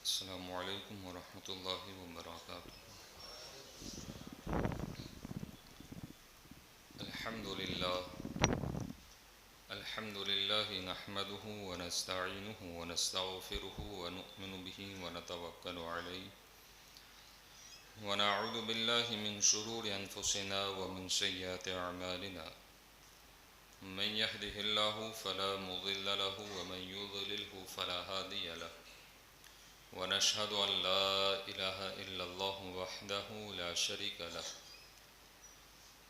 السلام علیکم ورحمۃ اللہ وبرکاتہ۔ الحمد للہ نحمده ونستعینه ونستغفره ونؤمن به ونتوکل علیہ ونعوذ باللہ من شرور انفسنا ومن سیئات اعمالنا من يهده الله فلا مضل له ومن يضلله فلا هادي له ونشهد أن لا إله إلا الله وحده لا شريك له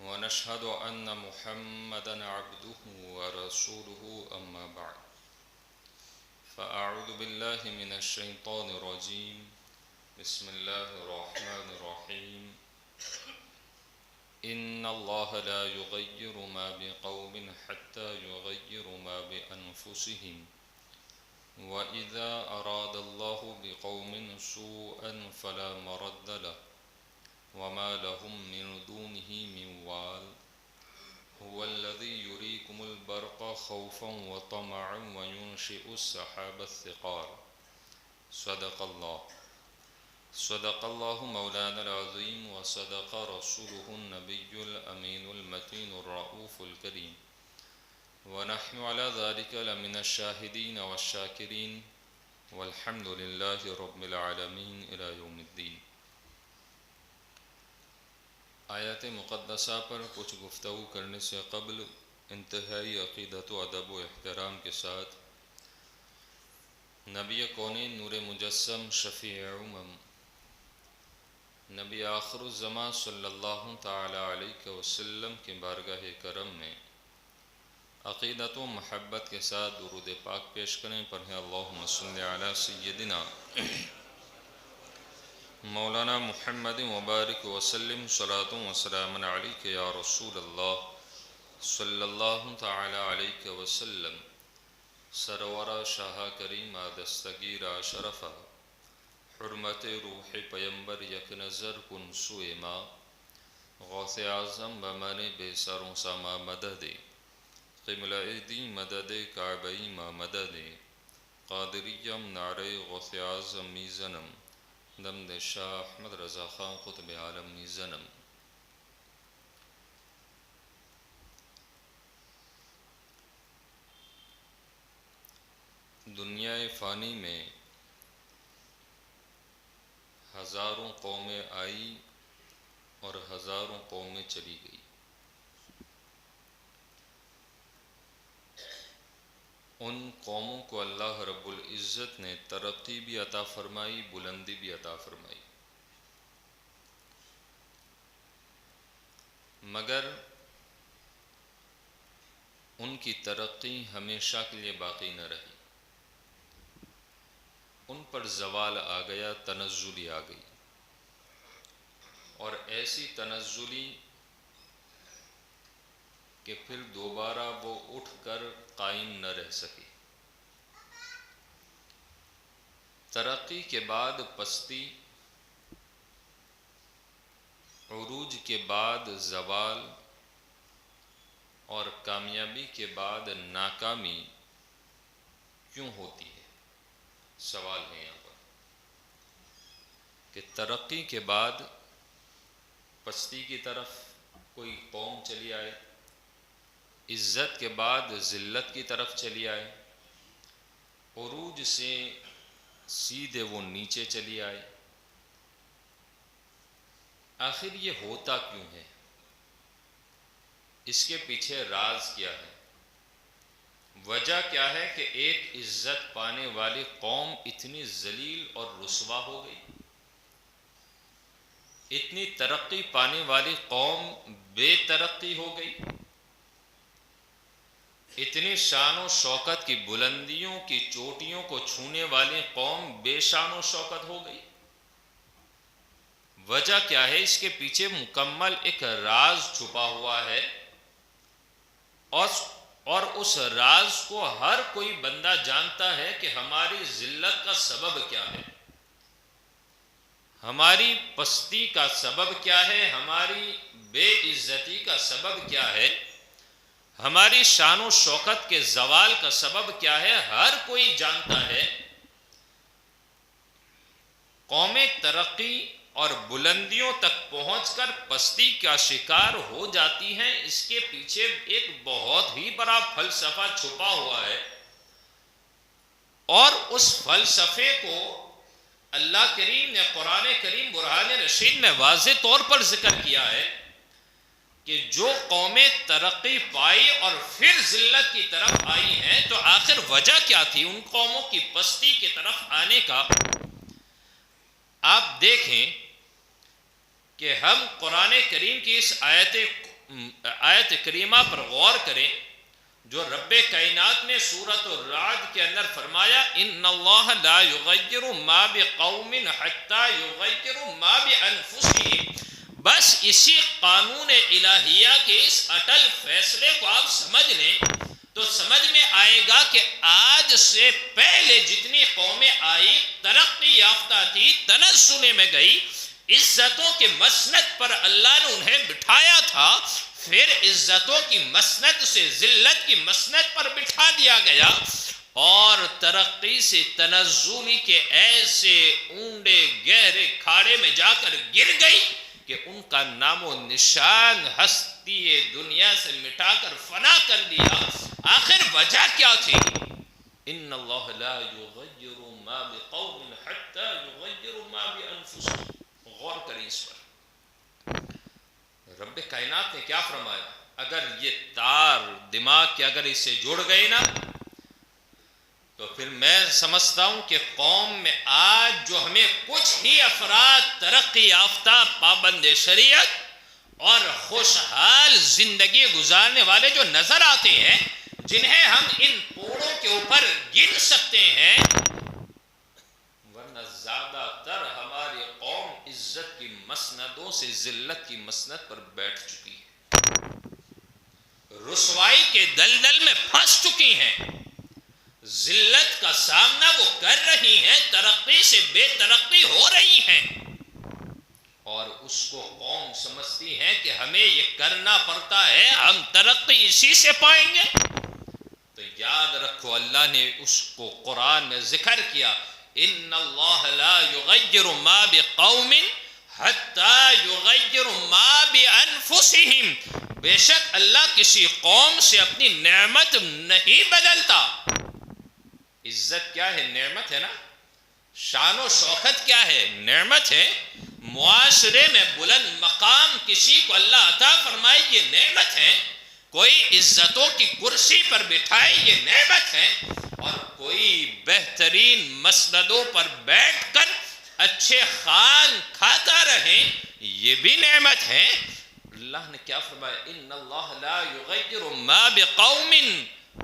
ونشهد أن محمدا عبده ورسوله أما بعد فأعوذ بالله من الشيطان الرجيم بسم الله الرحمن الرحيم إن الله لا يغير ما بقوم حتى يغيروا ما بأنفسهم وَإِذَا أَرَادَ اللَّهُ بِقَوْمٍ سُوءًا فَلَا مَرَدَّ لَهُ وَمَا لَهُم مِّن دُونِهِ مِن وَالٍ هُوَ الَّذِي يُرِيكُمُ الْبَرْقَ خَوْفًا وَطَمَعًا وَيُنشِئُ السَّحَابَ الثِّقَالَ صدق الله مولانا العظيم وصدق رسوله النبي الأمين المتين الرؤوف الكريم ونحن على ذلك لمن الشاهدين والشاكرين والحمد لله رب العالمين إلى يوم الدين۔ آیات مقدسہ پر کچھ گفتگو کرنے سے قبل انتہائی عقیدت و ادب و احترام کے ساتھ نبی کونین نور مجسم شفیع امم نبی آخر الزمان صلی اللہ تعالی علیہ وسلم کے بارگاہ کرم میں عقیدت و محبت کے ساتھ درود پاک پیش کریں۔ پڑھیں اللہم صلی علی سیدنا مولانا محمد مبارک وسلم صلاۃ و سلام علیک یا رسول اللہ صلی اللہ تعالی علیہ وسلم۔ سرورہ شاہ کریمہ دستگیرہ شرفہ حرمت روح پیمبر یک نظر کن سوئے ما غوث اعظم بمن بے سروں سما مدد قبلہ دی مدد کعبئی ما مدد قادریم نعرے غوث اعظم می زنم دمد شاہ احمد رضا خان قطب عالم می زنم۔ دنیا فانی میں ہزاروں قومیں آئی اور ہزاروں قومیں چلی گئی۔ ان قوموں کو اللہ رب العزت نے ترقی بھی عطا فرمائی، بلندی بھی عطا فرمائی، مگر ان کی ترقی ہمیشہ کے لیے باقی نہ رہی۔ ان پر زوال آ گیا، تنزلی آ گئی، اور ایسی تنزلی کہ پھر دوبارہ وہ اٹھ کر قائم نہ رہ سکی۔ ترقی کے بعد پستی، عروج کے بعد زوال، اور کامیابی کے بعد ناکامی کیوں ہوتی ہے؟ سوال ہے یہاں پر کہ ترقی کے بعد پستی کی طرف کوئی قوم چلی آئے، عزت کے بعد ذلت کی طرف چلی آئے، عروج سے سیدھے وہ نیچے چلی آئے۔ آخر یہ ہوتا کیوں ہے؟ اس کے پیچھے راز کیا ہے؟ وجہ کیا ہے کہ ایک عزت پانے والی قوم اتنی ذلیل اور رسوا ہو گئی؟ اتنی ترقی پانے والی قوم بے ترقی ہو گئی؟ اتنی شان و شوکت کی بلندیوں کی چوٹیوں کو چھونے والی قوم بے شان و شوکت ہو گئی؟ وجہ کیا ہے؟ اس کے پیچھے مکمل ایک راز چھپا ہوا ہے، اور اس راز کو ہر کوئی بندہ جانتا ہے کہ ہماری ذلت کا سبب کیا ہے، ہماری پستی کا سبب کیا ہے، ہماری بے عزتی کا سبب کیا ہے، ہماری شان و شوکت کے زوال کا سبب کیا ہے۔ ہر کوئی جانتا ہے قومیں ترقی اور بلندیوں تک پہنچ کر پستی کا شکار ہو جاتی ہیں، اس کے پیچھے ایک بہت ہی بڑا فلسفہ چھپا ہوا ہے، اور اس فلسفے کو اللہ کریم نے قرآن کریم برہان رشید میں واضح طور پر ذکر کیا ہے کہ جو قومیں ترقی پائی اور پھر ذلت کی طرف آئی ہیں تو آخر وجہ کیا تھی ان قوموں کی پستی کی طرف آنے کا؟ آپ دیکھیں کہ ہم قرآن کریم کی اس آیت کریمہ پر غور کریں جو رب کائنات نے سورۃ الرعد کے اندر فرمایا ان اللہ لا یغیر ما بقوم حتی یغیروا ما بانفسہم. بس اسی قانون الہیہ کے اس اٹل فیصلے کو آپ سمجھ لیں تو سمجھ میں آئے گا کہ آج سے پہلے جتنی قومیں آئی ترقی یافتہ تھی، تنزل میں گئی، عزتوں کے مسند پر اللہ نے انہیں بٹھایا تھا، پھر عزتوں کی مسند سے ذلت کی مسند پر بٹھا دیا گیا، اور ترقی سے تنزلی کے ایسے اونڈے گہرے کھاڑے میں جا کر گر گئی کہ ان کا نام و نشان ہستی دنیا سے مٹا کر فنا کر دیا. آخر وجہ کیا تھی؟ ان اللہ لا یغیر ما بقوم حتی یغیروا ما بانفسہم. غور کریں اس پر. رب کائنات نے کیا فرمایا؟ اگر یہ تار دماغ کے اگر اسے جڑ گئے نا تو پھر میں سمجھتا ہوں کہ قوم میں آج جو ہمیں کچھ ہی افراد ترقی یافتہ، پابند شریعت اور خوشحال زندگی گزارنے والے جو نظر آتے ہیں، جنہیں ہم ان پوڑوں کے اوپر گن سکتے ہیں، ورنہ زیادہ تر ہماری قوم عزت کی مسندوں سے ذلت کی مسند پر بیٹھ چکی ہے، رسوائی کے دلدل میں پھنس چکی ہیں، ذلت کا سامنا وہ کر رہی ہیں، ترقی سے بے ترقی ہو رہی ہیں، اور اس کو قوم سمجھتی ہیں کہ ہمیں یہ کرنا پڑتا ہے، ہم ترقی اسی سے پائیں گے. تو یاد رکھو اللہ نے اس کو قرآن میں ذکر کیا ان اللہ لا یغیر ما بقوم حتی یغیر ما بانفسہم. بے شک اللہ کسی قوم سے اپنی نعمت نہیں بدلتا. عزت کیا ہے؟ نعمت ہے نا. شان و شوکت کیا ہے؟ نعمت ہے. معاشرے میں بلند مقام کسی کو اللہ عطا فرمائے، یہ نعمت ہے. کوئی عزتوں کی کرسی پر بٹھائے، یہ نعمت ہے. اور کوئی بہترین مسندوں پر بیٹھ کر اچھے خوان کھاتا رہے، یہ بھی نعمت ہے. اللہ نے کیا فرمایا؟ ان اللہ لا یغیر ما بقوم.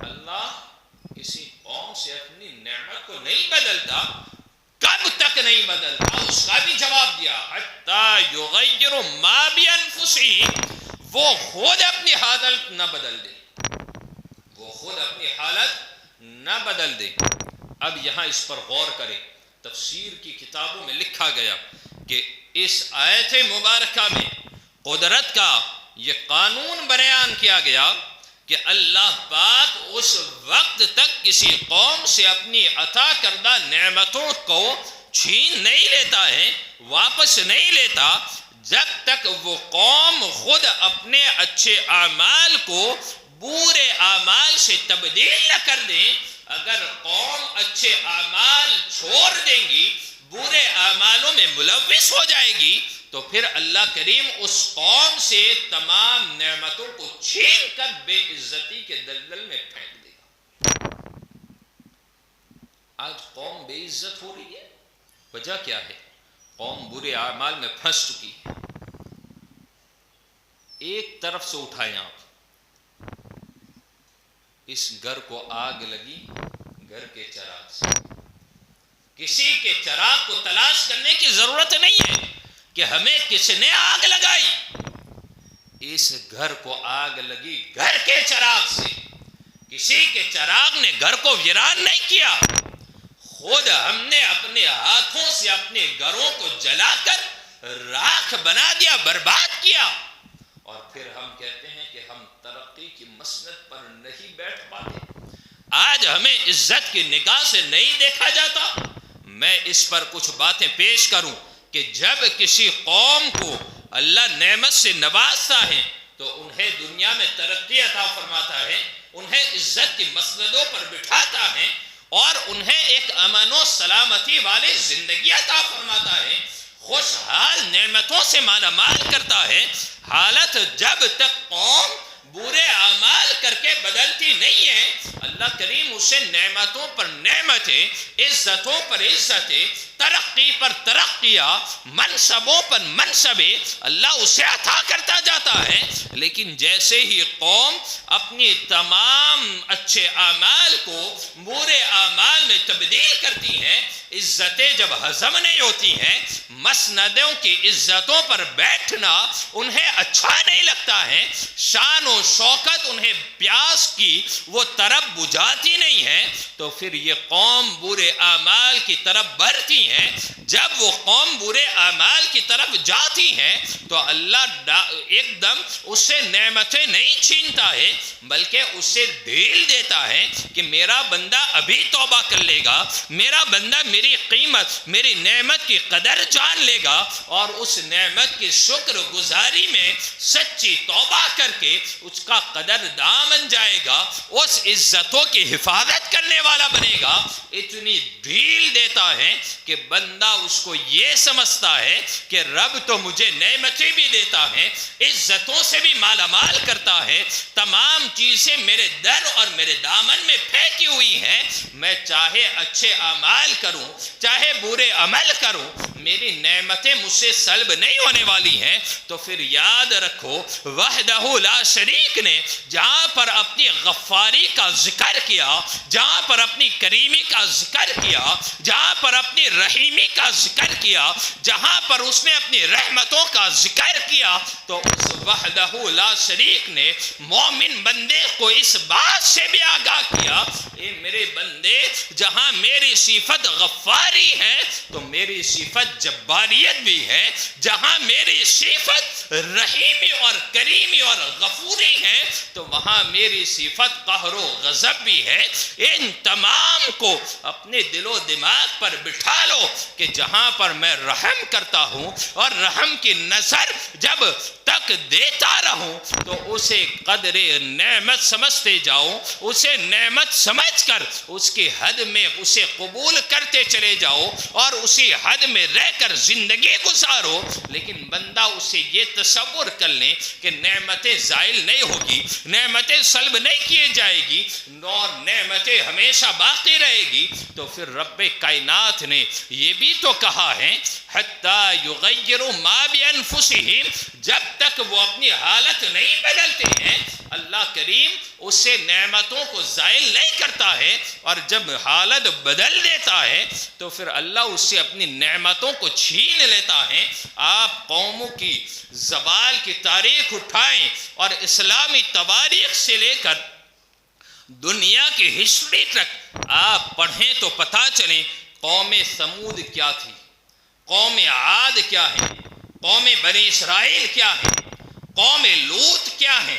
اللہ کسی قوم سے اپنی نعمت کو نہیں بدلتا. کب تک نہیں بدلتا؟ اس کا بھی جواب دیا حتی یغیر ما بانفسہم. وہ خود اپنی حالت نہ بدل دے، وہ خود اپنی حالت نہ بدل دے. اب یہاں اس پر غور کریں. تفسیر کی کتابوں میں لکھا گیا کہ اس آیت مبارکہ میں قدرت کا یہ قانون بیان کیا گیا کہ اللہ پاک اس وقت تک کسی قوم سے اپنی عطا کردہ نعمتوں کو چھین نہیں لیتا ہے، واپس نہیں لیتا، جب تک وہ قوم خود اپنے اچھے اعمال کو برے اعمال سے تبدیل نہ کر دیں. اگر قوم اچھے اعمال چھوڑ دیں گی، برے اعمالوں میں ملوث ہو جائے گی، تو پھر اللہ کریم اس قوم سے تمام نعمتوں کو چھین کر بے عزتی کے دلدل میں پھینک دے گا. آج قوم بے عزت ہو رہی ہے، وجہ کیا ہے؟ قوم برے اعمال میں پھنس چکی ہے. ایک طرف سے اٹھائیں آپ، اس گھر کو آگ لگی گھر کے چراغ سے. کسی کے چراغ کو تلاش کرنے کی ضرورت نہیں ہے کہ ہمیں کس نے آگ لگائی. اس گھر کو آگ لگی گھر کے چراغ سے. کسی کے چراغ نے گھر کو ویران نہیں کیا، خود ہم نے اپنے ہاتھوں سے اپنے گھروں کو جلا کر راکھ بنا دیا، برباد کیا. اور پھر ہم کہتے ہیں کہ ہم ترقی کی مسند پر نہیں بیٹھ پاتے. آج ہمیں عزت کی نگاہ سے نہیں دیکھا جاتا. میں اس پر کچھ باتیں پیش کروں کہ جب کسی قوم کو اللہ نعمت سے نوازتا ہے تو انہیں دنیا میں ترقی عطا فرماتا ہے، انہیں عزت کی مسندوں پر بٹھاتا ہے اور انہیں ایک امن و سلامتی والی زندگی عطا فرماتا ہے، خوشحال نعمتوں سے مالا مال کرتا ہے۔ حالت جب تک قوم برے اعمال کر کے بدلتی نہیں ہے، اللہ کریم اسے نعمتوں پر نعمتیں، عزتوں پر عزتیں، ترقی پر ترقیاں، منصبوں پر منصبیں اللہ اسے عطا کرتا جاتا ہے۔ لیکن جیسے ہی قوم اپنی تمام اچھے اعمال کو برے اعمال میں تبدیل کرتی ہے، عزتیں جب ہضم نہیں ہوتی ہیں، مسندوں کی عزتوں پر بیٹھنا انہیں اچھا نہیں لگتا ہے، شان و شوکت انہیں پیاس کی وہ طرف بجھاتی نہیں ہے، تو پھر یہ قوم برے اعمال کی طرف بڑھتی ہے۔ جب وہ قوم برے اعمال کی طرف جاتی ہے تو اللہ ایک دم اس سے نعمتیں نہیں چھینتا ہے بلکہ اسے ڈھیل دیتا ہے کہ میرا بندہ ابھی توبہ کر لے گا، میرا بندہ میری قیمت، میری نعمت کی قدر جان لے گا اور اس نعمت کی شکر گزاری میں سچی توبہ کر کے اس کا قدر دان بن جائے گا، اس عزتوں کی حفاظت کرنے والا بنے گا۔ اتنی ڈھیل دیتا ہے کہ بندہ اس کو یہ سمجھتا ہے کہ رب تو مجھے نعمتیں بھی دیتا ہے، عزتوں سے بھی مالا مال کرتا ہے، تمام چیزیں میرے در اور میرے دامن میں پھینکی ہوئی ہیں، میں چاہے اچھے اعمال کروں چاہے برے عمل کروں میری نعمتیں مجھ سے سلب نہیں ہونے والی ہیں۔ تو پھر یاد رکھو وحدہ لا شریک نے جہاں پر اپنی غفاری کا ذکر کیا، جہاں پر اپنی کریمی کا ذکر کیا، جہاں پر اپنی رحیمی کا ذکر کیا، جہاں پر اس نے اپنی رحمتوں کا ذکر کیا، تو اس وحدہ لا شریک نے مومن بندے کو اس بات سے بھی آگاہ کیا، اے میرے بندے جہاں میری صفت غفاری ہے تو میری صفت جباریت بھی ہے، جہاں میری صفت رحیمی اور کریمی اور غفوری ہے تو وہاں میری صفت قہر و غضب بھی ہے۔ ان تمام کو اپنے دل و دماغ پر بٹھا لو کہ جہاں پر میں رحم کرتا ہوں اور رحم کی نظر جب تک دیتا رہوں تو اسے قدر نعمت سمجھتے جاؤ، اسے نعمت سمجھ کر اس کی حد میں اسے قبول کرتے چلے جاؤ اور اسی حد میں رہ کر زندگی گزارو۔ لیکن بندہ اسے یہ تصور کر لیں کہ نعمتیں زائل نہیں ہوگی، نعمتیں سلب نہیں کیے جائے گی اور نعمتیں ہمیشہ باقی رہے گی، تو پھر رب کائنات نے یہ بھی تو کہا ہے حتی یغیروا ما بانفسہم، جب تک وہ اپنی حالت نہیں بدلتے ہیں اللہ کریم اس سے نعمتوں کو زائل نہیں کرتا ہے، اور جب حالت بدل دیتا ہے تو پھر اللہ اس سے اپنی نعمتوں کو چھین لیتا ہے۔ آپ قوموں کی زوال کی تاریخ اٹھائیں اور اسلامی تواریخ سے لے کر دنیا کی ہسٹری تک آپ پڑھیں تو پتہ چلیں قوم سمود کیا تھی، قوم عاد کیا ہے، قوم بنی اسرائیل کیا ہے، قوم لوط کیا ہے۔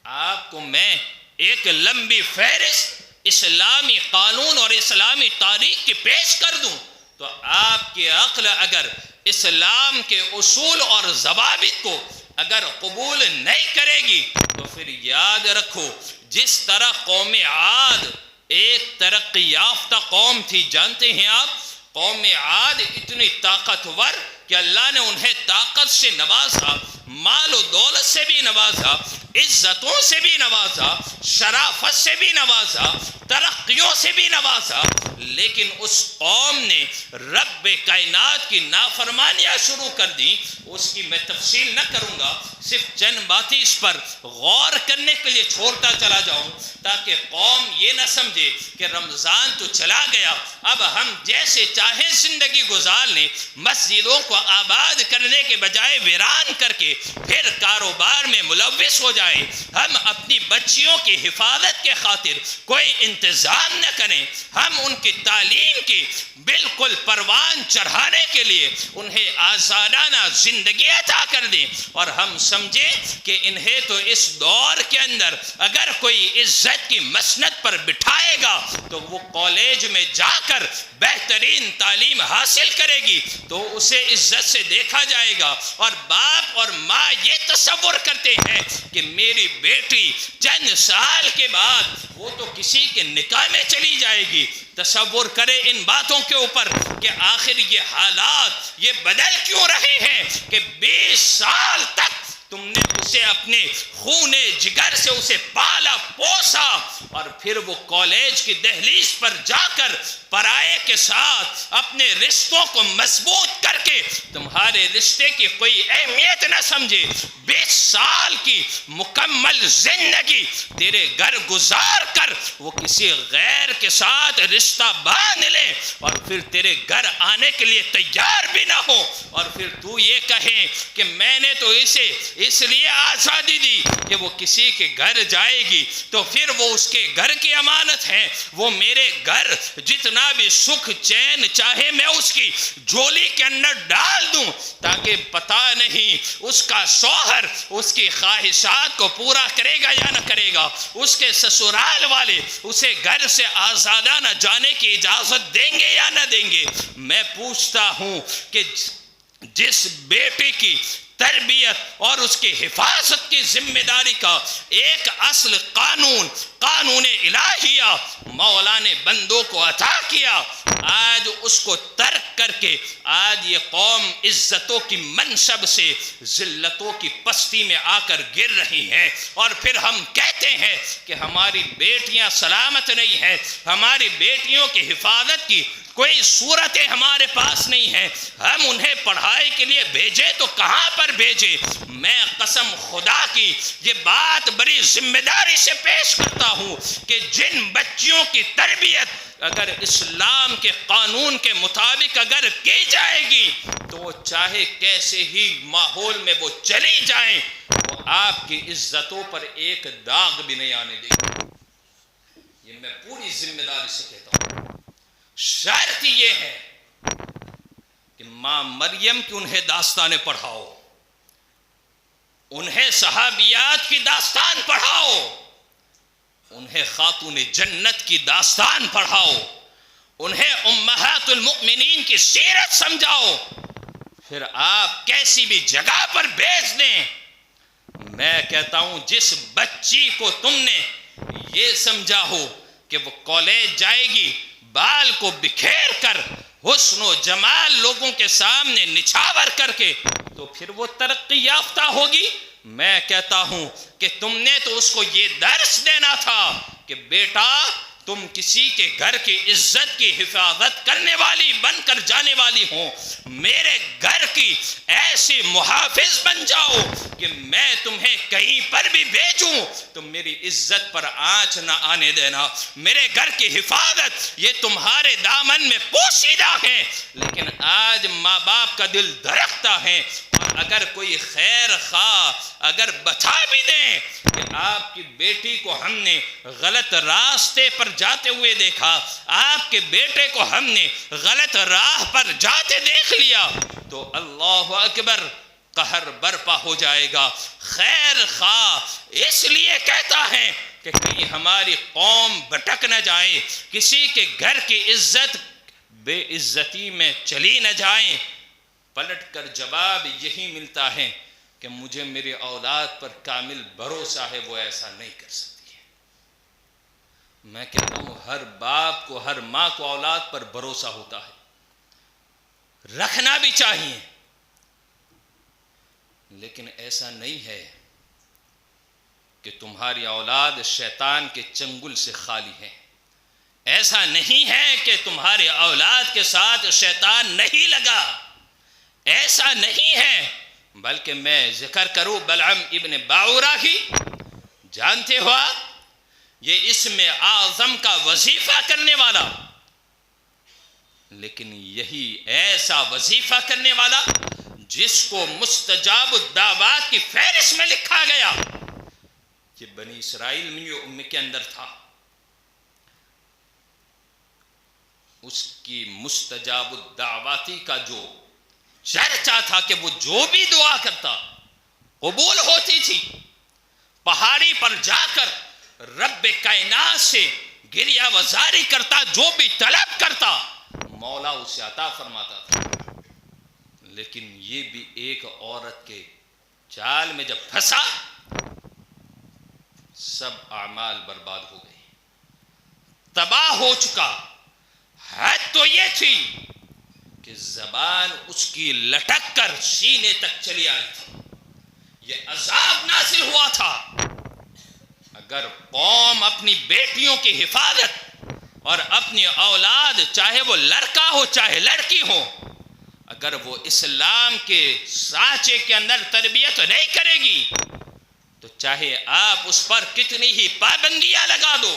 آپ کو میں ایک لمبی فہرست اسلامی قانون اور اسلامی تاریخ کی پیش کر دوں تو آپ کی عقل اگر اسلام کے اصول اور ضوابط کو اگر قبول نہیں کرے گی تو پھر یاد رکھو جس طرح قوم عاد ایک ترقی یافتہ قوم تھی، جانتے ہیں آپ قوم عاد اتنی طاقتور کہ اللہ نے انہیں طاقت سے نوازا، مال و دولت سے بھی نوازا، عزتوں سے بھی نوازا، شرافت سے بھی نوازا، ترقیوں سے بھی نوازا، لیکن اس قوم نے رب کائنات کی نافرمانیاں شروع کر دی۔ اس کی میں تفصیل نہ کروں گا، صرف چند باتیں اس پر غور کرنے کے لیے چھوڑتا چلا جاؤں تاکہ قوم یہ نہ سمجھے کہ رمضان تو چلا گیا اب ہم جیسے چاہیں زندگی گزار لیں، مسجدوں کو کو آباد کرنے کے بجائے ویران کر کے پھر کاروبار میں ملوث ہو جائیں، ہم اپنی بچیوں کی حفاظت کے خاطر کوئی انتظام نہ کریں، ہم ان کی تعلیم کی بالکل پروان چڑھانے کے لیے انہیں آزادانہ زندگی عطا کر دیں، اور ہم سمجھیں کہ انہیں تو اس دور کے اندر اگر کوئی عزت کی مسند پر بٹھائے گا تو وہ کالج میں جا کر بہترین تعلیم حاصل کرے گی تو اسے عزت سے دیکھا جائے گا، اور باپ اور ماں یہ تصور کرتے ہیں کہ میری بیٹی چند سال کے بعد وہ تو کسی کے نکاح میں چلی جائے گی۔ تصور کرے ان باتوں کے اوپر کہ آخر یہ حالات یہ بدل کیوں رہے ہیں کہ 20 سال تک تم نے اسے اپنے خون جگر سے اسے پالا پوسا، اور پھر وہ کالج کی دہلیز پر جا کر پرائے کے ساتھ اپنے رشتوں کو مضبوط کر کے تمہارے رشتے کی کوئی اہمیت نہ سمجھے، 20 سال کی مکمل زندگی تیرے گھر گزار کر وہ کسی غیر کے ساتھ رشتہ باندھ لے اور پھر تیرے گھر آنے کے لیے تیار بھی نہ ہو، اور پھر تو یہ کہے کہ میں نے تو اسے اس لیے آزادی دی کہ وہ کسی کے گھر جائے گی تو پھر وہ اس کے گھر کی امانت ہے، وہ میرے گھر جتنا بھی سکھ چین چاہے میں اس کی جھولی کے اندر ڈال دوں، تاکہ پتہ نہیں اس کا شوہر اس کی خواہشات کو پورا کرے گا یا نہ کرے گا، اس کے سسرال والے اسے گھر سے آزادانہ جانے کی اجازت دیں گے یا نہ دیں گے۔ میں پوچھتا ہوں کہ جس بیٹے کی تربیت اور اس کی حفاظت کی ذمہ داری کا ایک اصل قانون الہیہ مولا نے بندوں کو عطا کیا، آج اس کو ترک کر کے آج یہ قوم عزتوں کی منصب سے ذلتوں کی پستی میں آ کر گر رہی ہیں، اور پھر ہم کہتے ہیں کہ ہماری بیٹیاں سلامت نہیں ہیں، ہماری بیٹیوں کی حفاظت کی کوئی صورتیں ہمارے پاس نہیں ہیں، ہم انہیں پڑھائی کے لیے بھیجے تو کہاں پر بھیجے؟ میں قسم خدا کی یہ بات بڑی ذمہ داری سے پیش کرتا ہوں کہ جن بچیوں کی تربیت اگر اسلام کے قانون کے مطابق اگر کی جائے گی تو وہ چاہے کیسے ہی ماحول میں وہ چلی جائیں، وہ آپ کی عزتوں پر ایک داغ بھی نہیں آنے دے گی۔ یہ میں پوری ذمہ داری سے کہتا ہوں۔ شرط یہ ہے کہ ماں مریم کی انہیں داستانیں پڑھاؤ، انہیں صحابیات کی داستان پڑھاؤ، انہیں خاتون جنت کی داستان پڑھاؤ، انہیں امہات المؤمنین کی سیرت سمجھاؤ، پھر آپ کیسی بھی جگہ پر بھیج دیں۔ میں کہتا ہوں جس بچی کو تم نے یہ سمجھا ہو کہ وہ کالج جائے گی بال کو بکھیر کر حسن و جمال لوگوں کے سامنے نچھاور کر کے تو پھر وہ ترقی یافتہ ہوگی، میں کہتا ہوں کہ تم نے تو اس کو یہ درس دینا تھا کہ بیٹا تم کسی کے گھر کی عزت کی حفاظت کرنے والی بن کر جانے والی ہوں، میرے گھر کی ایسی محافظ بن جاؤ کہ میں تمہیں کہیں پر بھی بھیجوں تو میری عزت پر آنچ نہ آنے دینا، میرے گھر کی حفاظت یہ تمہارے دامن میں پوشیدہ ہے۔ لیکن آج ماں باپ کا دل درختہ ہے، اور اگر کوئی خیر خواہ اگر بتا بھی دیں کہ آپ کی بیٹی کو ہم نے غلط راستے پر جاتے ہوئے دیکھا، آپ کے بیٹے کو ہم نے غلط راہ پر جاتے دیکھ لیا، تو اللہ اکبر قہر برپا ہو جائے گا۔ خیر خواہ اس لیے کہتا ہے کہ کہیں ہماری قوم بھٹک نہ جائے، کسی کے گھر کی عزت بے عزتی میں چلی نہ جائیں، پلٹ کر جواب یہی ملتا ہے کہ مجھے میری اولاد پر کامل بھروسہ ہے، وہ ایسا نہیں کر سکتی ہے۔ میں کہتا ہوں ہر باپ کو ہر ماں کو اولاد پر بھروسہ ہوتا ہے، رکھنا بھی چاہیے، لیکن ایسا نہیں ہے کہ تمہاری اولاد شیطان کے چنگل سے خالی ہے، ایسا نہیں ہے کہ تمہاری اولاد کے ساتھ شیطان نہیں لگا، ایسا نہیں ہے، بلکہ میں ذکر کروں بلعم ابن باعورہ کی، جانتے ہو یہ اسم اعظم کا وظیفہ کرنے والا، لیکن یہی ایسا وظیفہ کرنے والا جس کو مستجاب الدعوات کی فہرست میں لکھا گیا، یہ بنی اسرائیل کے اندر تھا، اس کی مستجاب الدعواتی کا جو چرچا تھا کہ وہ جو بھی دعا کرتا قبول ہوتی تھی، پہاڑی پر جا کر رب کائنات سے گریہ وزاری کرتا، جو بھی طلب کرتا مولا اسے عطا فرماتا تھا۔ لیکن یہ بھی ایک عورت کے جال میں جب پھنسا، سب اعمال برباد ہو گئے، تباہ ہو چکا۔ حد تو یہ تھی کہ زبان اس کی لٹک کر سینے تک چلی آئی تھی، یہ عذاب نازل ہوا تھا۔ اگر قوم اپنی بیٹیوں کی حفاظت اور اپنی اولاد، چاہے وہ لڑکا ہو چاہے لڑکی ہو، اگر وہ اسلام کے سانچے کے اندر تربیت نہیں کرے گی تو چاہے آپ اس پر کتنی ہی پابندیاں لگا دو،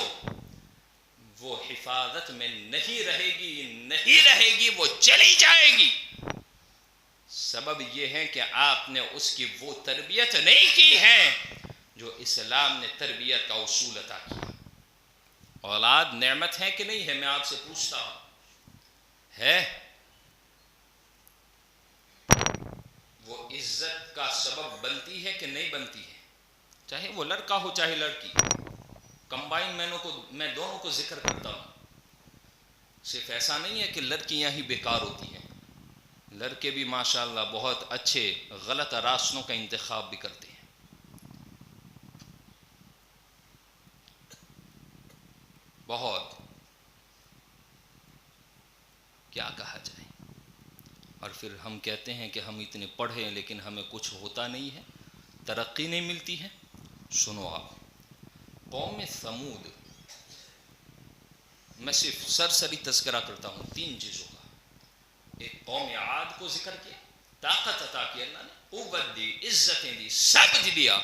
وہ حفاظت میں نہیں رہے گی، وہ چلی جائے گی۔ سبب یہ ہے کہ آپ نے اس کی وہ تربیت نہیں کی ہے جو اسلام نے تربیت کا اصول عطا کیا۔ اولاد نعمت ہے کہ نہیں ہے؟ میں آپ سے پوچھتا ہوں، ہے؟ وہ عزت کا سبب بنتی ہے کہ نہیں بنتی ہے؟ چاہے وہ لڑکا ہو چاہے لڑکی، کمبائن میں دونوں کو ذکر کرتا ہوں۔ صرف ایسا نہیں ہے کہ لڑکیاں ہی بیکار ہوتی ہیں، لڑکے بھی ماشاءاللہ بہت اچھے غلط راستوں کا انتخاب بھی کرتے ہیں۔ بہت، کیا کہا جائے۔ اور پھر ہم کہتے ہیں کہ ہم اتنے پڑھے ہیں لیکن ہمیں کچھ ہوتا نہیں ہے، ترقی نہیں ملتی ہے۔ سنو آپ، قوم سمود، میں صرف سرسری تذکرہ کرتا ہوں 3 چیزوں کا۔ ایک قوم عاد کو ذکر کیا، طاقت عطا کی اللہ نے، قوت دی، عزتیں دی، سب دیا۔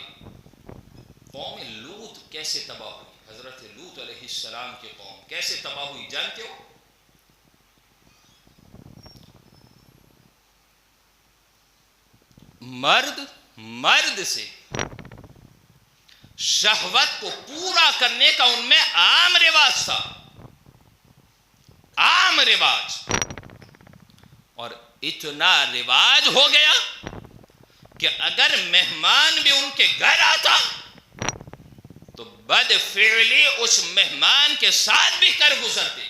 قوم لوط کیسے تباہ ہوئی؟ حضرت لوط علیہ السلام کی قوم کیسے تباہ ہوئی جانتے ہو؟ مرد سے شہوت کو پورا کرنے کا ان میں عام رواج تھا، عام رواج، اور اتنا رواج ہو گیا کہ اگر مہمان بھی ان کے گھر آتا تو بد فعلی اس مہمان کے ساتھ بھی کر گزرتے۔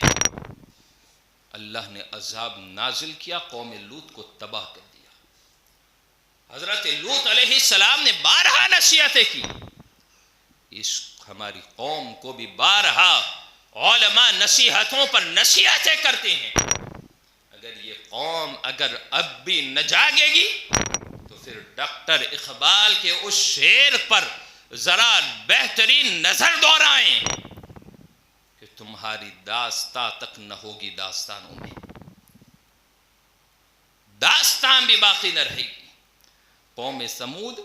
اللہ نے عذاب نازل کیا، قوم لوط کو تباہ کر دیا۔ حضرت لوط علیہ السلام نے بارہا نصیحتیں کی، اس ہماری قوم کو بھی بارہا علماء نصیحتوں پر نصیحتیں کرتے ہیں۔ اگر یہ قوم اب بھی نہ جاگے گی تو پھر ڈاکٹر اقبال کے اس شعر پر ذرا بہترین نظر دورائیں کہ تمہاری داستان تک نہ ہوگی داستانوں میں، داستان بھی باقی نہ رہے گی۔ قوم سمود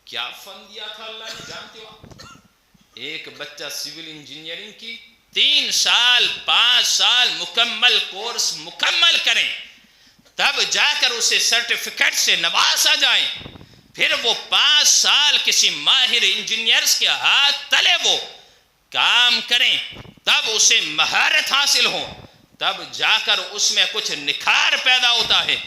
کیا فن دیا تھا اللہ نے جانتے ہو؟ ایک بچہ سول انجینئرنگ کی 3 سال 5 سال مکمل کورس مکمل کریں، تب جا کر اسے سرٹیفکیٹ سے نوازا جائیں، پھر وہ 5 سال کسی ماہر انجینئرز کے ہاتھ تلے وہ کام کریں، تب اسے مہارت حاصل ہو، تب جا کر اس میں کچھ نکھار پیدا ہوتا ہے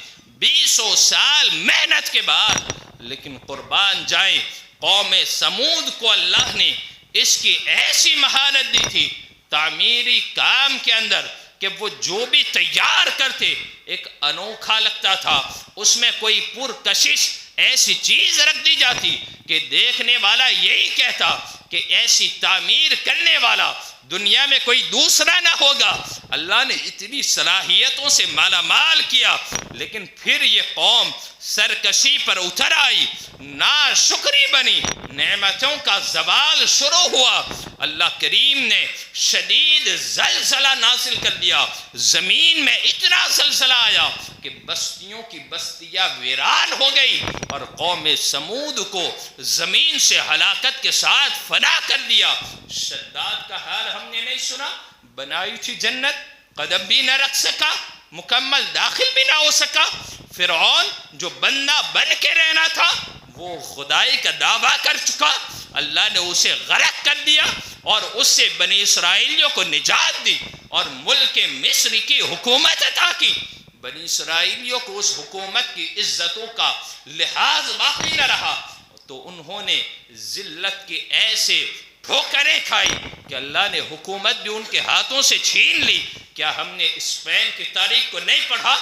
20 سال محنت کے بعد۔ لیکن قربان جائیں، قوم سمود کو اللہ نے اس کی ایسی مہارت دی تھی تعمیری کام کے اندر کہ وہ جو بھی تیار کرتے ایک انوکھا لگتا تھا، اس میں کوئی پرکشش ایسی چیز رکھ دی جاتی کہ دیکھنے والا یہی کہتا کہ ایسی تعمیر کرنے والا دنیا میں کوئی دوسرا نہ ہوگا۔ اللہ نے اتنی صلاحیتوں سے مالا مال کیا، لیکن پھر یہ قوم سرکشی پر اتر آئی، ناشکری بنی، نعمتوں کا زوال شروع ہوا۔ اللہ کریم نے شدید زلزلہ نازل کر دیا، زمین میں اتنا زلزلہ آیا کہ بستیوں کی بستیاں ویران ہو گئی، اور قوم سمود کو زمین سے ہلاکت کے ساتھ فنا کر دیا۔ شداد کا حال ہم نے نہیں سنا؟ بنائی تھی جنت، قدم بھی نہ رکھ سکا، مکمل داخل بھی نہ ہو سکا، فرعون جو بندہ بن کے رہنا تھا وہ خدائی کا دعویٰ کر چکا، اللہ نے اسے غرق کر دیا اور اس سے بنی اسرائیلیوں کو نجات دی اور ملک مصر کی حکومت عطا کی۔ بنی اسرائیلیوں کو اس حکومت کی عزتوں کا لحاظ باقی نہ رہا تو انہوں نے ذلت کے ایسے ٹھوکریں کھائی کہ اللہ نے حکومت بھی ان کے ہاتھوں سے چھین لی۔ کیا ہم نے اسپین کی تاریخ کو نہیں پڑھا؟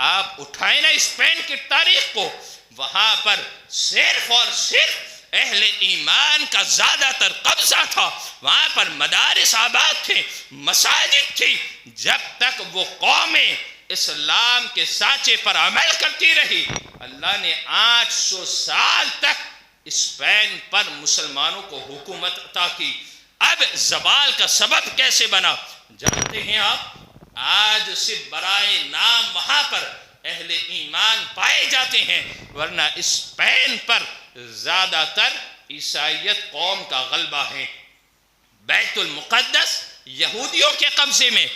آپ اٹھائیں نا اسپین کی تاریخ کو، وہاں پر صرف اور صرف اہل ایمان کا زیادہ تر قبضہ تھا، وہاں پر مدارس آباد تھے، مساجد تھی۔ جب تک وہ قومیں اسلام کے سانچے پر عمل کرتی رہی، اللہ نے 800 سال تک اسپین پر مسلمانوں کو حکومت عطا کی۔ اب زوال کا سبب کیسے بنا جانتے ہیں آپ؟ آج صرف برائے نام وہاں پر اہل ایمان پائے جاتے ہیں، ورنہ اسپین پر زیادہ تر عیسائیت قوم کا غلبہ ہے۔ بیت المقدس یہودیوں کے قبضے میں،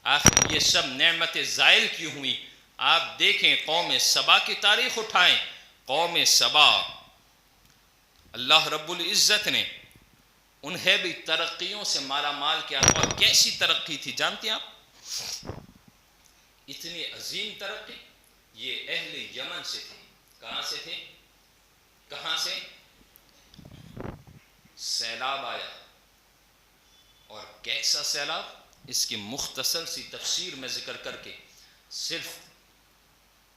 آخر یہ سب نعمت زائل کیوں ہوئی؟ آپ دیکھیں قوم سبا کی تاریخ اٹھائیں۔ قوم سبا اللہ رب العزت نے انہیں بھی ترقیوں سے مالا مال کیا تھا، اور کیسی ترقی تھی جانتے ہیں آپ؟ اتنی عظیم ترقی، یہ اہل یمن سے تھے۔ کہاں سے تھے؟ کہاں سے؟ سیلاب آیا، اور کیسا سیلاب؟ اس کی مختصر سی تفسیر میں ذکر کر کے صرف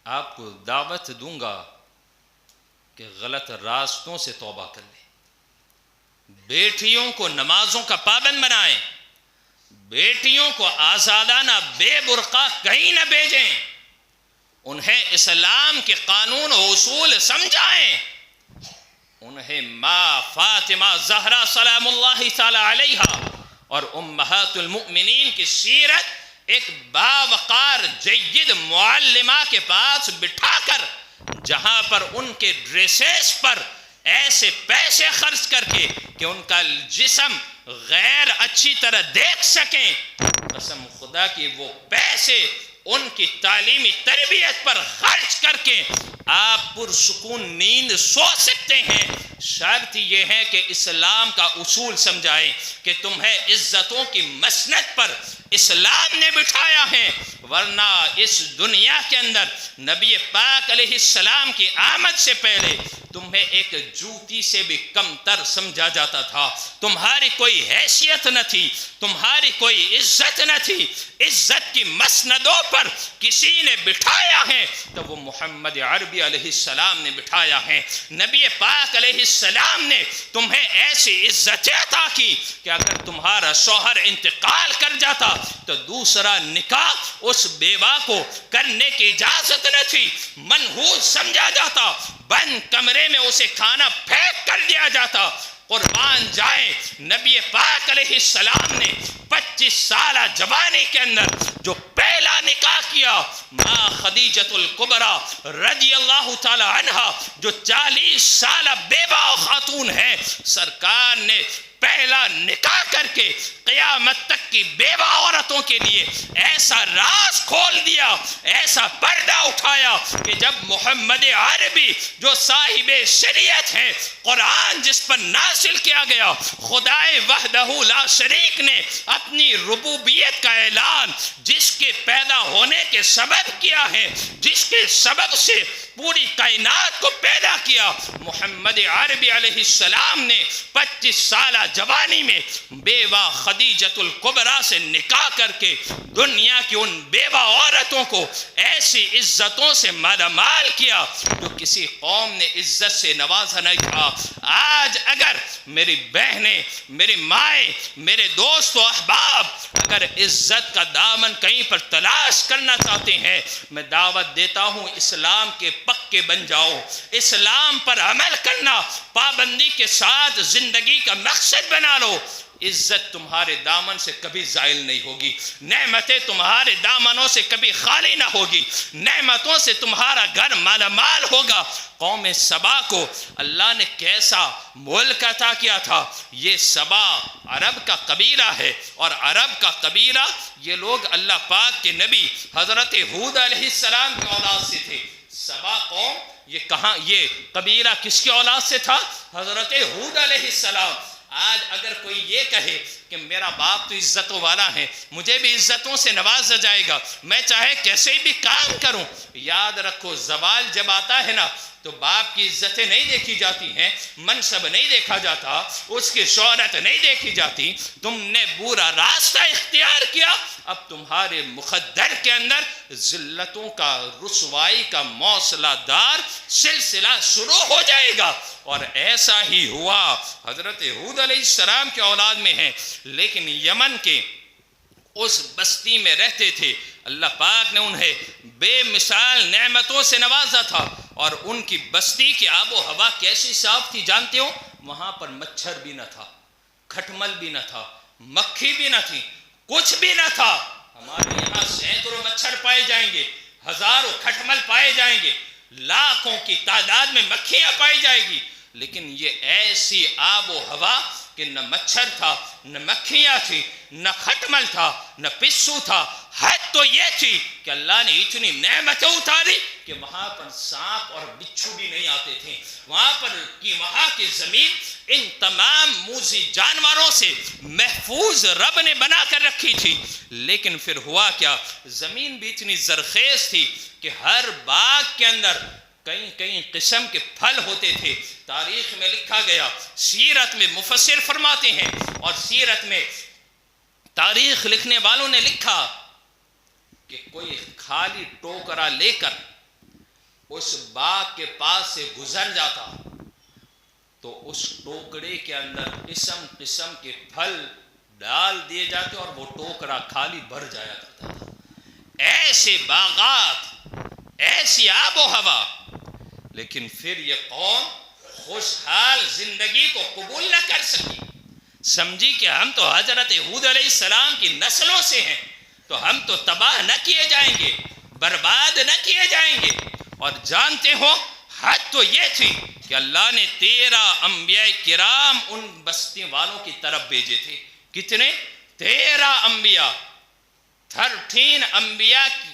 آپ کو دعوت دوں گا کہ غلط راستوں سے توبہ کر لیں، بیٹیوں کو نمازوں کا پابند بنائیں، بیٹیوں کو آزادانہ بے برقع کہیں نہ بھیجیں، انہیں اسلام کے قانون و اصول سمجھائیں، انہیں ماں فاطمہ زہرا سلام اللہ تعالی علیہا اور امہات المؤمنین کی سیرت ایک باوقار جید معلمہ کے پاس بٹھا کر، جہاں پر ان کے ڈریسز پر ایسے پیسے خرچ کر کے کہ ان کا جسم غیر اچھی طرح دیکھ سکیں، قسم خدا کی وہ پیسے ان کی تعلیمی تربیت پر خرچ کر کے آپ پرسکون نیند سو سکتے ہیں۔ شرط یہ ہے کہ اسلام کا اصول سمجھائیں کہ تمہیں عزتوں کی مسند پر اسلام نے بٹھایا ہے، ورنہ اس دنیا کے اندر نبی پاک علیہ السلام کی آمد سے پہلے تمہیں ایک جوتی سے بھی کم تر سمجھا جاتا تھا، تمہاری کوئی حیثیت نہ تھی، تمہاری کوئی عزت نہ تھی۔ عزت کی مسندوں پر کسی نے بٹھایا ہے تو وہ محمد عربی علیہ السلام نے بٹھایا ہے۔ نبی پاک علیہ السلام نے تمہیں ایسی عزتیں عطا کی کہ اگر تمہارا شوہر انتقال کر جاتا تو دوسرا نکاح اس بیوہ کو کرنے کی اجازت نہ تھی، منحوس سمجھا جاتا، بند کمرے میں اسے کھانا پھینک کر دیا جاتا۔ قربان جائیں، نبی پاک علیہ السلام نے 25 سالہ جوانی کے اندر جو پہلا نکاح کیا، ماں خدیجۃ الکبریٰ رضی اللہ تعالی عنہا جو 40 سالہ بیوہ خاتون ہے، سرکار نے پہلا نکاح کر کے قیامت تک کی بیوہ عورتوں کے لیے ایسا راز کھول دیا، ایسا پردہ اٹھایا کہ جب محمد عربی جو صاحب شریعت ہیں، قرآن جس پر نازل کیا گیا، خدائے وحدہ لا شریک نے اپنی ربوبیت کا اعلان جس کے پیدا ہونے کے سبب کیا ہے، جس کے سبب سے پوری کائنات کو پیدا کیا، محمد عربی علیہ السلام نے 25 سالہ جوانی میں بیوہ خدیجۃ الکبریٰ سے نکاح کر کے دنیا کی ان بیوہ عورتوں کو ایسی عزتوں سے مالا مال کیا جو کسی قوم نے عزت سے نوازا نہیں تھا۔ آج اگر میری بہنیں، میری مائیں، میرے دوست و احباب اگر عزت کا دامن کہیں پر تلاش کرنا چاہتے ہیں، میں دعوت دیتا ہوں اسلام کے پکے بن جاؤ، اسلام پر عمل کرنا پابندی کے ساتھ زندگی کا مقصد بنا لو۔ عزت تمہارے دامن سے کبھی زائل نہیں ہوگی، نعمتیں تمہارے دامنوں سے کبھی خالی نہ ہوگی، نعمتوں سے تمہارا گھر مالا مال ہوگا۔ قوم سبا کو اللہ نے کیسا ملک عطا کیا تھا؟ یہ سبا عرب کا قبیلہ ہے، اور عرب کا قبیلہ یہ لوگ اللہ پاک کے نبی حضرت ہود علیہ السلام کی اولاد سے تھے۔ سبا قوم یہ کہاں، یہ قبیلہ کس کی اولاد سے تھا؟ حضرت ہود علیہ السلام. آج اگر کوئی یہ کہے کہ میرا باپ تو عزتوں والا ہے، مجھے بھی عزتوں سے نوازا جائے گا، میں چاہے کیسے بھی کام کروں، یاد رکھو زوال جب آتا ہے نا تو باپ کی عزتیں نہیں دیکھی جاتی ہیں، منصب نہیں دیکھا جاتا، اس کی شہرت نہیں دیکھی جاتی. تم نے برا راستہ اختیار کیا، اب تمہارے مخدر کے اندر ذلتوں کا، رسوائی کا موصلہ دار سلسلہ شروع ہو جائے گا. اور ایسا ہی ہوا. حضرت ہود علیہ السلام کے اولاد میں ہیں، لیکن یمن کے اس بستی میں رہتے تھے. اللہ پاک نے انہیں بے مثال نعمتوں سے نوازا تھا، اور ان کی بستی کی آب و ہوا کیسی صاف تھی جانتے ہو؟ وہاں پر مچھر بھی نہ تھا، کھٹمل بھی نہ تھا، مکھی بھی نہ تھی، کچھ بھی نہ تھا. ہمارے یہاں سینکڑوں مچھر پائے جائیں گے، ہزاروں کھٹمل پائے جائیں گے، لاکھوں کی تعداد میں مکھیاں پائی جائے گی، لیکن یہ ایسی آب و ہوا کہ نہ مچھر تھا، نہ مکھیاں تھی، نہ کھٹمل تھا، نہ پسو تھا. حد تو یہ تھی کہ اللہ نے اتنی نعمتیں اتاری کہ وہاں پر سانپ اور بچھو بھی نہیں آتے تھے. وہاں کی زمین ان تمام موذی جانوروں سے محفوظ رب نے بنا کر رکھی تھی. لیکن پھر ہوا کیا؟ زمین بھی اتنی زرخیز تھی کہ ہر باغ کے اندر کئی قسم کے پھل ہوتے تھے. تاریخ میں لکھا گیا، سیرت میں مفسر فرماتے ہیں، اور سیرت میں تاریخ لکھنے والوں نے لکھا کہ کوئی خالی ٹوکرا لے کر اس باغ کے پاس سے گزر جاتا تو اس ٹوکرے کے اندر قسم قسم کے پھل ڈال دیے جاتے اور وہ ٹوکرا خالی بھر جایا کرتا تھا. ایسے باغات، ایسی آب و ہوا. لیکن پھر یہ قوم خوشحال زندگی کو قبول نہ کر سکی. سمجھی کہ ہم تو حضرت ہود علیہ السلام کی نسلوں سے ہیں، تو ہم تو تباہ نہ کیے جائیں گے، برباد نہ کیے جائیں گے. اور جانتے ہو حد تو یہ تھی کہ اللہ نے 13 انبیاء کرام ان بستی والوں کی طرف بھیجے تھے. کتنے؟ 13 انبیاء. 13 انبیاء کی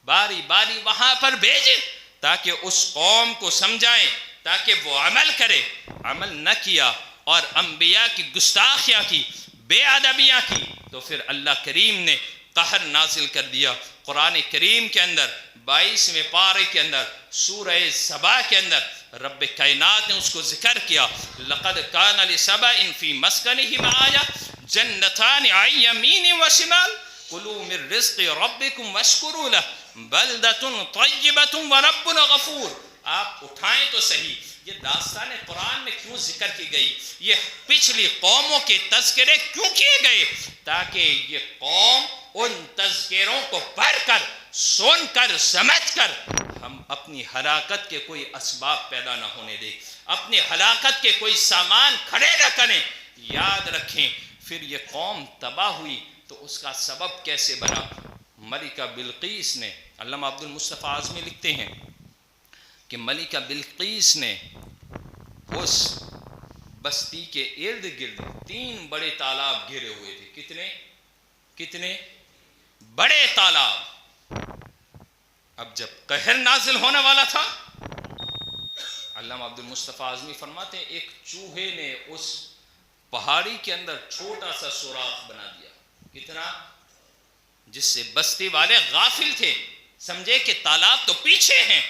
باری باری وہاں پر بھیجے تاکہ اس قوم کو سمجھائیں، تاکہ وہ عمل کرے. عمل نہ کیا اور انبیاء کی گستاخیاں کی، بے ادبیاں کی، تو پھر اللہ کریم نے قہر نازل کر دیا. قرآن کریم کے اندر 22ویں پارے کے اندر سورہ سبا کے اندر رب کائنات نے اس کو ذکر کیا. لقد کان لسبأ فی مسکنہم آیہ جنتان عن یمین و شمال کلوا من رزق ربکم واشکروا لہ بلدۃ طیبۃ ورب غفور. آپ اٹھائیں تو صحیح، یہ داستان قرآن میں کیوں ذکر کی گئی، یہ پچھلی قوموں کے تذکرے کیوں کیے گئے؟ تاکہ یہ قوم ان تذکروں کو پڑھ کر، سن کر، سمجھ کر ہم اپنی ہلاکت کے کوئی اسباب پیدا نہ ہونے دیں، اپنی ہلاکت کے کوئی سامان کھڑے نہ کریں. یاد رکھیں پھر یہ قوم تباہ ہوئی تو اس کا سبب کیسے بنا؟ ملکہ بلقیس نے، علامہ عبد المصطفیٰ اعظمی لکھتے ہیں کہ ملکہ بلقیس نے اس بستی کے ارد گرد 3 بڑے تالاب گھیرے ہوئے تھے. کتنے بڑے تالاب. اب جب قہر نازل ہونے والا تھا، علامہ عبد المصطفیٰ اعظمی فرماتے ہیں ایک چوہے نے اس پہاڑی کے اندر چھوٹا سا سوراخ بنا دیا. کتنا؟ جس سے بستی والے غافل تھے، سمجھے کہ تالاب تو پیچھے ہیں،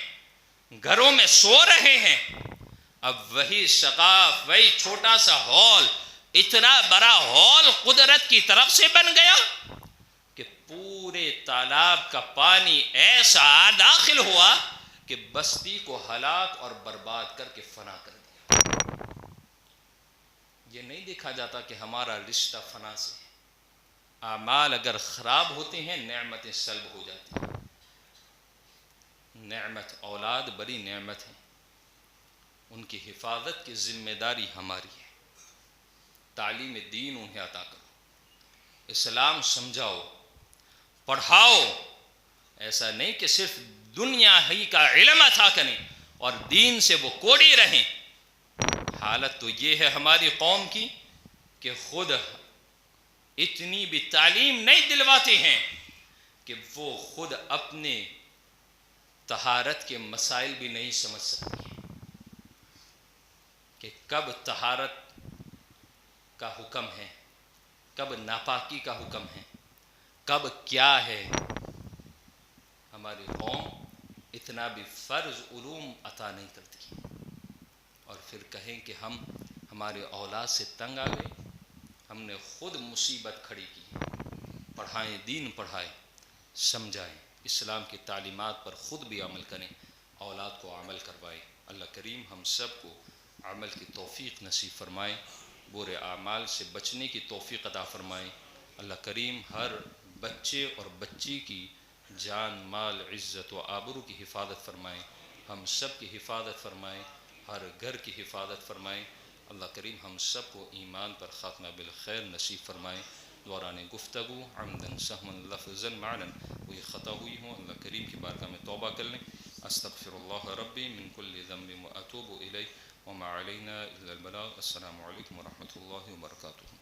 گھروں میں سو رہے ہیں. اب وہی شغاف، وہی چھوٹا سا ہال اتنا بڑا ہال قدرت کی طرف سے بن گیا کہ پورے تالاب کا پانی ایسا داخل ہوا کہ بستی کو ہلاک اور برباد کر کے فنا کر دیا. یہ نہیں دیکھا جاتا کہ ہمارا رشتہ فنا سے ہے. اعمال اگر خراب ہوتے ہیں نعمتیں سلب ہو جاتی ہیں. نعمت اولاد بڑی نعمت ہے، ان کی حفاظت کی ذمہ داری ہماری ہے. تعلیم دین انہیں عطا کرو، اسلام سمجھاؤ، پڑھاؤ. ایسا نہیں کہ صرف دنیا ہی کا علم عطا کریں اور دین سے وہ کوڑی رہیں. حالت تو یہ ہے ہماری قوم کی کہ خود اتنی بھی تعلیم نہیں دلواتے ہیں کہ وہ خود اپنے طہارت کے مسائل بھی نہیں سمجھ سکتی کہ کب طہارت کا حکم ہے، کب ناپاکی کا حکم ہے، کب کیا ہے۔ ہماری قوم اتنا بھی فرض علوم عطا نہیں کرتی، اور پھر کہیں کہ ہم ہمارے اولاد سے تنگ آ گئے، ہم نے خود مصیبت کھڑی کی۔ پڑھائیں، دین پڑھائیں، سمجھائیں، اسلام کی تعلیمات پر خود بھی عمل کریں، اولاد کو عمل کروائیں۔ اللہ کریم ہم سب کو عمل کی توفیق نصیب فرمائے، برے اعمال سے بچنے کی توفیق عطا فرمائے۔ اللہ کریم ہر بچے اور بچی کی جان، مال، عزت و آبرو کی حفاظت فرمائے، ہم سب کی حفاظت فرمائے، ہر گھر کی حفاظت فرمائے۔ اللہ کریم ہم سب کو ایمان پر خاتمہ بالخیر نصیب فرمائے۔ دوران گفتگو عمدن سہمن لفظاً معنا کوئی خطا ہوئی ہو، اللہ کریم کی بارگاہ میں توبہ کر لیں۔ استغفر اللہ ربی من کل ذنب واتوب الیہ وما علینا الا البلاغ۔ السلام علیکم ورحمۃ اللہ وبرکاتہ۔